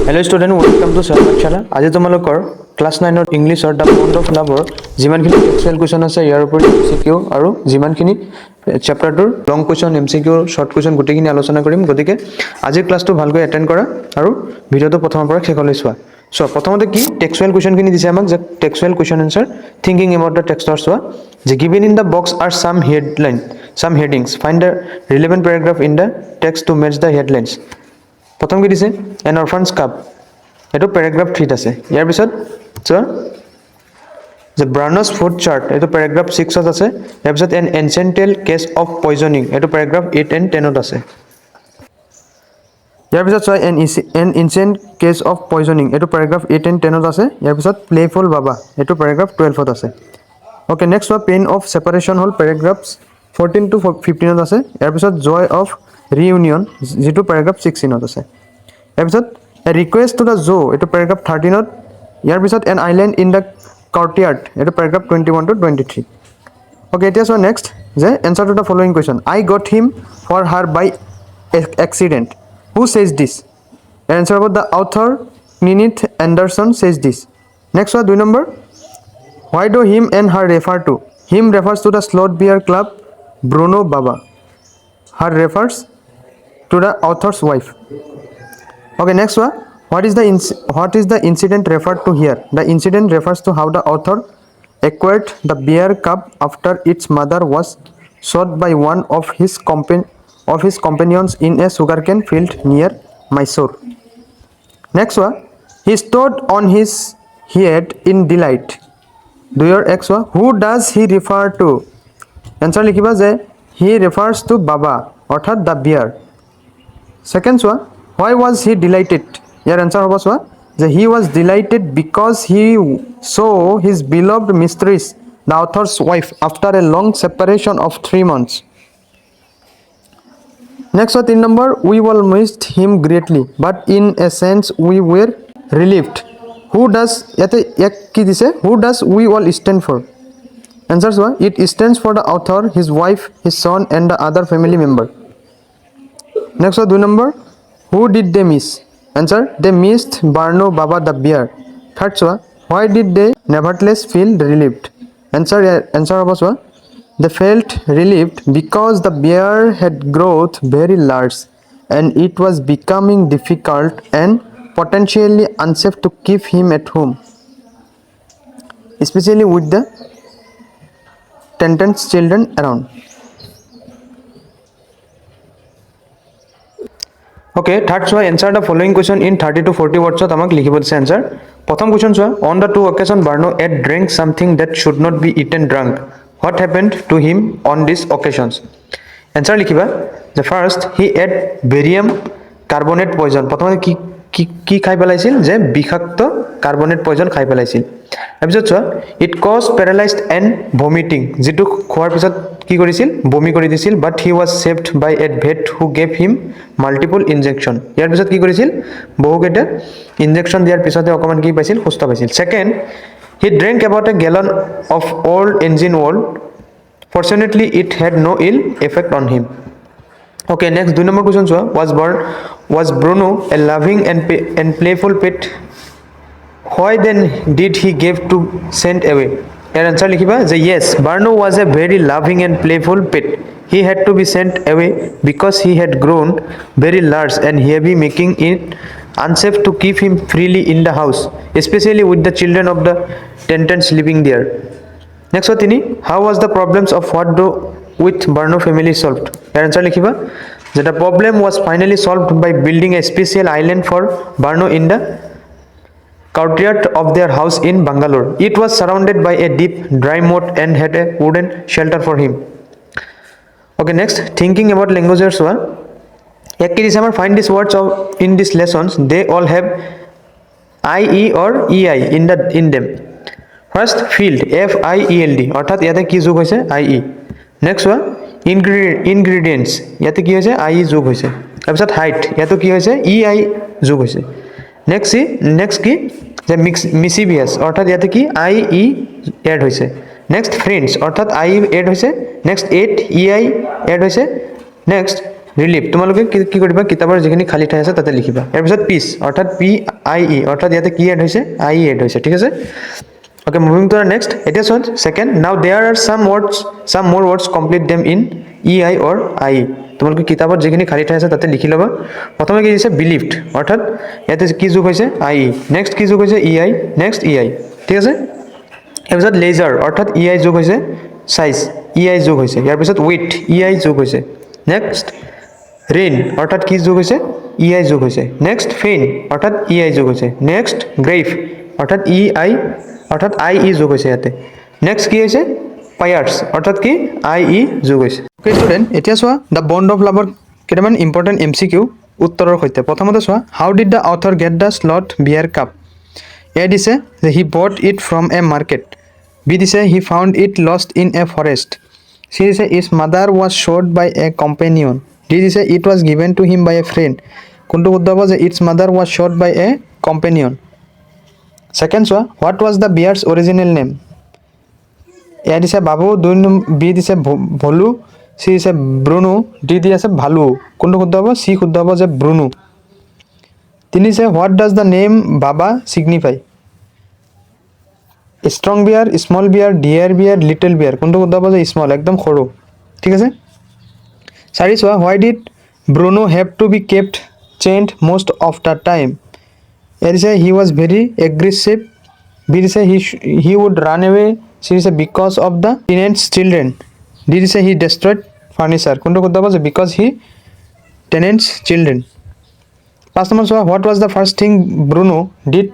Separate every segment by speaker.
Speaker 1: Hello student, welcome to Sewa Pathshala. আজি তোমালোকৰ class 9 ইংলিছৰ দা বন্ড অফ লাভৰ যিমানখিনি টেক্সচুৱেল কোৱেশ্চন আছে ইয়াৰ ওপৰত MCQ আৰু যিমানখিনি চেপ্টাৰটোৰ long question MCQ short question গুটেখিনি আলোচনা কৰিম গতিকে আজিৰ ক্লাসটো ভালকৈ এটেন্ড কৰা আৰু ভিডিওটো প্ৰথমৰ পৰা শেষলৈ চোৱা সো প্ৰথমতে কি টেক্সচুৱেল কোৱেশ্চনখিনি দিছে আমাক যে টেক্সচুৱেল কোৱেশ্চন আনসাৰ থিংকিং এবাউট দা টেক্সটৰ চোৱা যে given in the box are some headings find the relevant paragraph in the text to match the headlines প্ৰথম কি দিছে an orphan's cup এটো প্যাৰাগ্ৰাফ 3 আছে ইয়াৰ পিছত চোৱা the Browner's food chart এটো প্যাৰাগ্ৰাফ 6 ত আছে ইয়াৰ পিছত an ancient case of poisoning এটো প্যাৰাগ্ৰাফ 8 and 10 ত আছে ইয়াৰ পিছত চোৱা an ancient case of poisoning এটো প্যাৰাগ্ৰাফ 8 and 10 ত আছে ইয়াৰ পিছত playful baba এটো প্যাৰাগ্ৰাফ 12 ত আছে ওকে নেক্সট চোৱা pain of separation হল প্যাৰাগ্ৰাফ 14 to 15 ত আছে ইয়াৰ পিছত joy of reunion যেটো প্যাৰাগ্ৰাফ 16 ত আছে ইয়াৰ পিছত a request to the zoo এটো প্যাৰাগ্ৰাফ 13 ত ইয়াৰ পিছত an island in the courtyard এটো প্যাৰাগ্ৰাফ 21 to 23 ওকে এতিয়া সো নেক্সট যে answer to the following question I got him for her by accident who says this answer about the author Ninith Anderson says this next one 2 number why do him and her refer to him refers to the slot beer club Bruno Baba her refers to the author's wife okay next one what is the incident referred to here the incident refers to how the author acquired the beer cup after its mother was shot by one of his companions in a sugarcane field near Mysore next one he stood on his head in delight do your x one who does he refer to answer likhiba je he refers to baba orthat the beer second one why was he delighted your answer hobo so যে he was delighted because he saw his beloved mistress the author's wife after a long separation of 3 months next one 3 number we all missed him greatly but in a sense we were relieved who does yate ek ki dise who does we all stand for answer so it stands for the author his wife his son and the other family member next one 2 number who did they miss answer they missed Bruno Baba the bear third one why did they nevertheless feel relieved answer was they felt relieved because the bear had grown very large and it was becoming difficult and potentially unsafe to keep him at home especially with the tendance children around okay third so answer the following question in 30 to 40 words ot amak likhibo dise answer prothom question so on the two occasion Bruno had drank something that should not be eaten drunk what happened to him on these occasions answer likhiba the first he ate barium carbonate poison prothome কি খাই পেলাইছিল যে বিষাক্ত carbonate poison খাই পেলাইছিল তাৰপিছত চোৱা it cause paralysed and vomiting যেটো খোৱাৰ পিছত কি কৰিছিল বমি কৰি দিছিল but he was saved by a vet who gave him multiple injection ইয়াৰ পিছত কি কৰিছিল বহুকেইটা ইনজেকশন দিয়াৰ পিছতে অকমান কি পাইছিল সুস্থ পাইছিল second he drank about a gallon of old engine oil fortunately it had no ill effect on him okay next 2 number question was Bruno a loving and playful pet why then did he give to sent away your answer likhiba je yes Bruno was a very loving and playful pet he had to be sent away because he had grown very large and heavy making it unsafe to keep him freely in the house especially with the children of the tenants living there next one how was the problems of what do with Bruno family solved your answer likhiba that the problem was finally solved by building a special island for Bruno in the courtyard of their house in Bangalore it was surrounded by a deep dry moat and had a wooden shelter for him okay next thinking about languages one ek ki disamar find these words of in these lessons they all have ie or ei in them first field f I e l d অর্থাৎ ইয়াতে কি যোগ হৈছে ie next one ingredients ইয়াতে কি হৈছে ie যোগ হৈছে তাৰপিছত height ইয়াতে কি হৈছে ei যোগ হৈছে next কি যে mischievous অর্থাৎ ইয়াতে কি ie এড হৈছে next friends অর্থাৎ ie এড হৈছে next 8 ei এড হৈছে next রিলিফ তোমালোকে কি কৰিবা কিতাপৰ যিখিনি খালি ঠাই আছে তাতে লিখিবা ইয়াৰ পিছত পিস অৰ্থাৎ পি আই ই অৰ্থাৎ ইয়াতে কি এড হৈছে আই ই এড হৈছে ঠিক আছে okay moving to the next এতিয়া চোৱা second now there are some more words complete them in ei or I তোমালোকে কিতাপত যিখিনি খালি ঠাই আছে তাতে লিখি ল'বা প্ৰথমে কি দিছে believed অৰ্থাৎ ইয়াতে কি যোগ হৈছে I next কি যোগ হৈছে ei next ei ঠিক আছে এপিছত লেজাৰ অৰ্থাৎ ei যোগ হৈছে সাইজ ei যোগ হৈছে ইয়াৰ পিছত উইথ ei যোগ হৈছে নেক্সট ৰেইন অৰ্থাৎ কি যোগ হৈছে ei যোগ হৈছে নেক্সট ফেইন অৰ্থাৎ ei যোগ হৈছে নেক্সট গ্ৰেভ অৰ্থাৎ ei অৰ্থাৎ i e যোগ হৈছে ইয়াতে নেক্সট কি হৈছে পায়াৰ্স অৰ্থাৎ কি i e যোগ হৈছে ওকে ষ্টুডেন্ট এতিয়া চোৱা দা বন্ড অফ লাভৰ কেইটামান ইম্পৰ্টেন্ট MCQ উত্তৰৰ সৈতে প্ৰথমতে চোৱা how did the author get the sloth bear cub A দিছে যে he bought it from a market B দিছে he found it lost in a forest C দিছে is mother was shot by a companion D দিছে it was given to him by a friend কোনটো শুদ্ধ হ'ব যে its mother was shot by a companion second চোৱা what was the bear's original name এ দিছে বাবু দুই B দিছে ভলু চি দিছে ব্ৰুনো ডি দি আছে ভালু কোনটো শুদ্ধ হ'ব চি শুদ্ধ হ'ব যে ব্ৰুনো তিনি দিছে হোৱাট ডাজ দ্য নেম বাবা সিগনিফাই ষ্ট্ৰং বিয়াৰ স্মল বিয়াৰ ডিয়াৰ বিয়াৰ লিটল বিয়াৰ কোনটো শুদ্ধ হ'ব যে স্মল একদম সৰু ঠিক আছে চাৰি চোৱা why did Bruno have to be kept chained most of the time A দিছে he was very aggressive B দিছে he would run away C দিছে because of the tenant's children D দিছে হি ডেষ্ট্ৰয়ড ফাৰ্নিচাৰ কোনটো শুদ্ধ হ'ব যে because he tenant's children পাঁচ নম্বৰ চোৱা what was the first thing Bruno did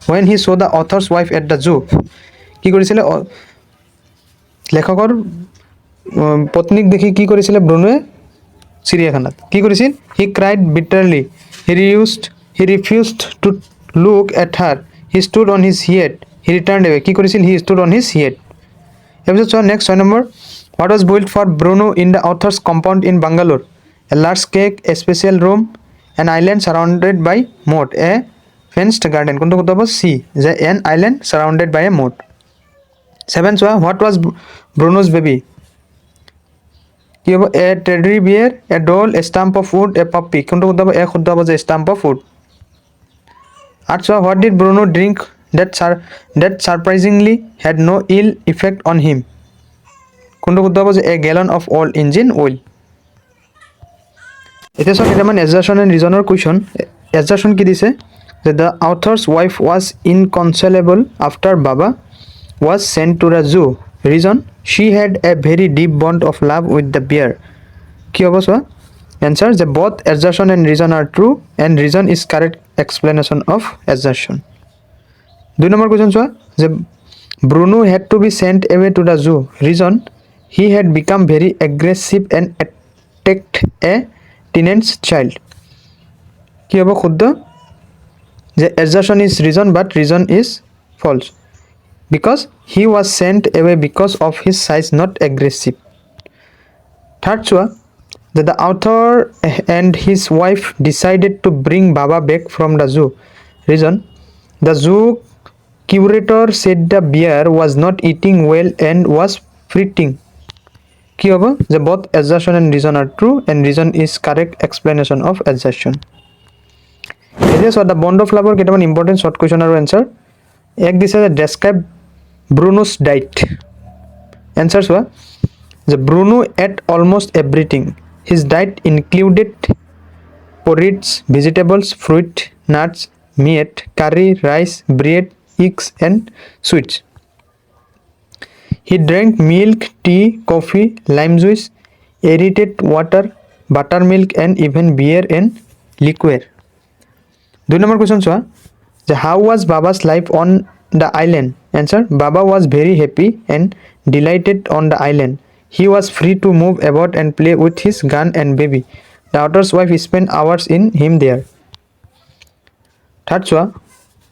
Speaker 1: when he saw the author's wife at the zoo কি কৰিছিলে লেখকৰ পত্নীক দেখি কি কৰিছিলে ব্ৰুনোৱে চিৰিয়াখানাত কি কৰিছিল he cried bitterly he refused to look at her he stood on his head he returned away কি কৰিছিল he stood on his head এপিছত চোৱা next 6 number what was built for Bruno in the author's compound in Bangalore a large cake a special room an island surrounded by moat a fenced garden কোনটো শুদ্ধ হ'ব চি যে an island surrounded by a moat 7 চোৱা what was Bruno's baby কি হ'ব a teddy bear a doll a stump of wood a puppy কোনটো শুদ্ধ হ'ব এ শুদ্ধ হ'ব যে stump of wood 8 চোৱা what did Bruno drink that surprisingly had no ill effect on him কোনটো শুদ্ধ হ'ব যে a gallon of old engine oil এতিয়া চোৱা কেইটামান assertion and reason question assertion কি দিছে যে the author's wife was inconsolable after Baba was sent to the zoo reason she had a very deep bond of love with the bear কি হ'ব চোৱা answer যে both assertion and reason are true and reason is correct explanation of assertion 2 number question চোৱা যে Bruno had to be sent away to the zoo reason he had become very aggressive and attacked a teenage child কি হ'ব শুদ্ধ যে assertion is reason but reason is false because he was sent away because of his size not aggressive third chua that the author and his wife decided to bring Baba back from the zoo reason the zoo curator said the bear was not eating well and was fretting কি হ'ব যে both assertion and reason are true and reason is correct explanation of assertion এতিয়া চোৱা the bond of লাভৰ কেইটামান important short question আৰু answer এক দিছে যে ডেছক্ৰাইব ব্ৰুনোছ ডাইট এনচাৰ চোৱা যে ব্ৰুনো এট অলমষ্ট এভৰিথিং হিজ ডাইট included porridge vegetables fruit nuts meat curry rice bread eggs and sweets he drank milk tea coffee lime juice aerated water buttermilk and even beer and liquor 2 number question chua the how was Baba's life on the island answer Baba was very happy and delighted on the island he was free to move about and play with his gun and baby the author's wife spent hours in him there third chua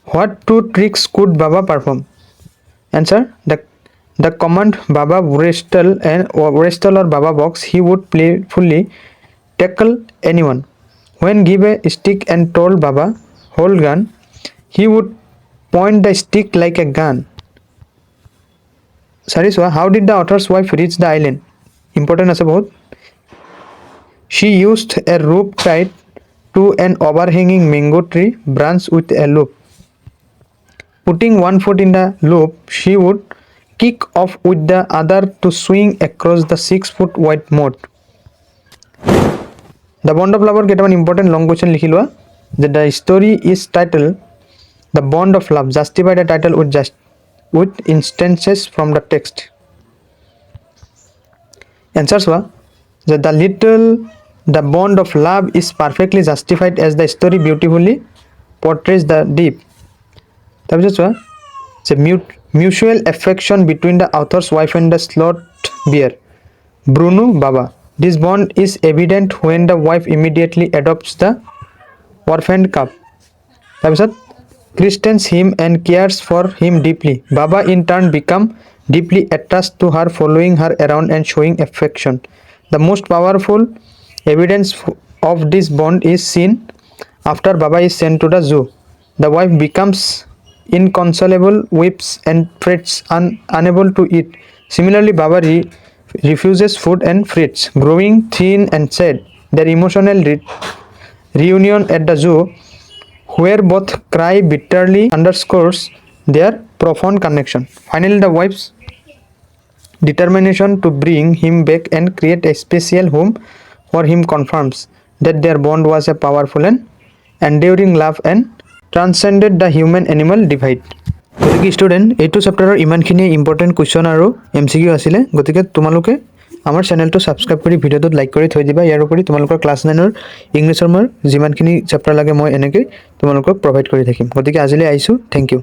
Speaker 1: what two tricks could Baba perform answer the command Baba wrestle or Baba box he would playfully tackle anyone when give a stick and told Baba hold gun he would point the stick like a gun sorry so how did the author's wife reach the island important ase bahut she used a rope tied to an overhanging mango tree branch with a loop. Putting one foot in the loop, she would kick off with the other to swing across the 6-foot wide moat. The Bond of Love কেইটামান important long question লিখি লোৱা যে the story is titled The Bond of Love. Justify the title with instances from the text. Answers were that the bond of love is perfectly justified as the story beautifully portrays the deep. তাৰপিছত চোৱা যে mutual affection between the author's wife and the slot bear. Bruno Baba. This bond is evident when the wife immediately adopts the orphaned cub. তাৰপিছত Christians him and cares for him deeply. Baba in turn become deeply attached to her, following her around and showing affection. The most powerful evidence of this bond is seen after Baba is sent to the zoo. The wife becomes inconsolable, weeps and frets, unable to eat. Similarly, Baba refuses food and frets, growing thin and sad. Their emotional reunion at the zoo, where both cry bitterly, underscores their profound connection. Finally, the wife's determination to bring him back and create a special home for him confirms that their bond was a powerful and enduring love and transcended the human-animal divide. গতিকে student এইটো চেপ্টাৰৰ ইমানখিনি important question আৰু MCQ আছিলে। গতিকে তোমালোকে আমাৰ চেনেলটো subscribe কৰি ভিডিঅ'টোত লাইক কৰি থৈ দিবা। ইয়াৰ উপৰি তোমালোকৰ ক্লাছ 9ৰ ইংলিছৰ মই যিমানখিনি চেপ্টাৰ লাগে মই এনেকৈ তোমালোকক প্ৰভাইড কৰি থাকিম। গতিকে আজিলৈ আহিছোঁ। Thank you.